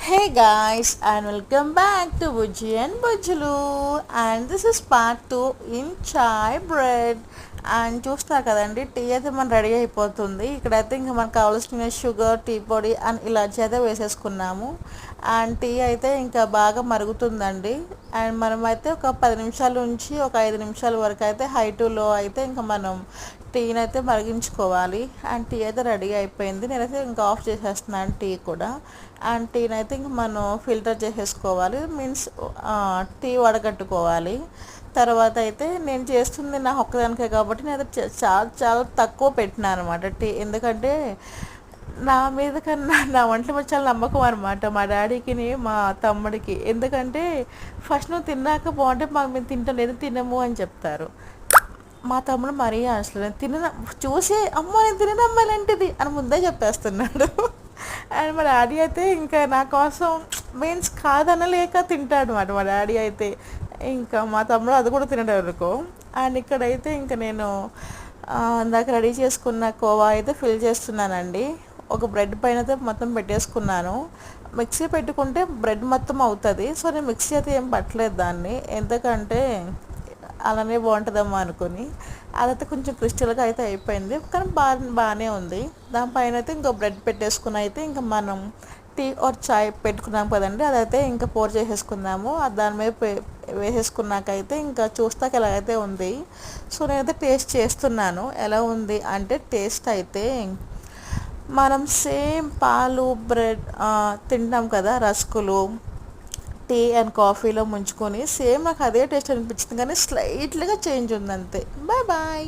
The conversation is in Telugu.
Hey guys, and welcome back to Bujji and Bujjulu, and this is part 2 in chai bread. And చూస్తారు కదండి, టీ అయితే మనం రెడీ అయిపోతుంది. ఇక్కడైతే ఇంకా మనకు కావాల్సిన షుగర్, టీ పొడి అండ్ ఇలాచి అయితే వేసేసుకున్నాము. అండ్ టీ అయితే ఇంకా బాగా మరుగుతుందండి. అండ్ మనమైతే ఒక 10 నిమిషాల నుంచి ఒక 5 నిమిషాల వరకు అయితే హై టు లో అయితే ఇంకా మనం టీని అయితే మరిగించుకోవాలి. అండ్ టీ అయితే రెడీ అయిపోయింది. నేనైతే ఇంకా ఆఫ్ చేసేస్తున్నాను టీ కూడా. అండ్ టీని అయితే ఇంక మనం ఫిల్టర్ చేసేసుకోవాలి, మీన్స్ టీ వడగట్టుకోవాలి. తర్వాత అయితే నేను చేస్తుంది నా ఒక్కదానికే కాబట్టి నేను చాలా చాలా తక్కువ పెట్టినాను అనమాట టీ. ఎందుకంటే నా మీద కన్నా నా వంటల మీద చాలా నమ్మకం అనమాట మా డాడీకి మా తమ్ముడికి. ఎందుకంటే ఫస్ట్ నువ్వు తిన్నాక బాగుంటే మాకు మేము తింటాం, లేదు తినము అని చెప్తారు. మా తమ్ముడు మరీ అసలు నేను తిన చూసి అమ్మ నేను తినను అమ్మాయిలాంటిది అని ముందే చెప్పేస్తున్నాడు. అండ్ మా డాడీ అయితే ఇంకా నా కోసం మీన్స్ కాదనలేక తింటాడు అనమాట మా డాడీ అయితే. ఇంకా మా తమ్ముడు అది కూడా తినడం అనుకో. అండ్ ఇక్కడైతే ఇంకా నేను ఇందాక రెడీ చేసుకున్న కోవా అయితే ఫిల్ చేస్తున్నానండి. ఒక బ్రెడ్ పైన అయితే మొత్తం పెట్టేసుకున్నాను. మిక్సీ పెట్టుకుంటే బ్రెడ్ మొత్తం అవుతుంది. సో నేను మిక్సీ అయితే ఏం పట్టలేదు దాన్ని, ఎందుకంటే అలానే బాగుంటుందమ్మా అనుకుని. అదైతే కొంచెం క్రిస్టల్గా అయితే అయిపోయింది, కానీ బాగానే ఉంది. దానిపైన అయితే ఇంకో బ్రెడ్ పెట్టేసుకుని అయితే ఇంకా మనం టీ ఆర్ చాయ్ పెట్టుకున్నాం కదండి, అదైతే ఇంకా పోర్ చేసేసుకుందాము. దాని మీద వేసేసుకున్నాకైతే ఇంకా చూస్తాక ఎలాగైతే ఉంది. సో నేనైతే టేస్ట్ చేస్తున్నాను ఎలా ఉంది అంటే, టేస్ట్ అయితే మనం సేమ్ పాలు బ్రెడ్ తింటాం కదా, రస్కులు టీ అండ్ కాఫీలో ముంచుకొని సేమ్ నాకు అదే టేస్ట్ అనిపించింది, కానీ స్లైట్లీగా చేంజ్ ఉంది అంతే. Bye bye.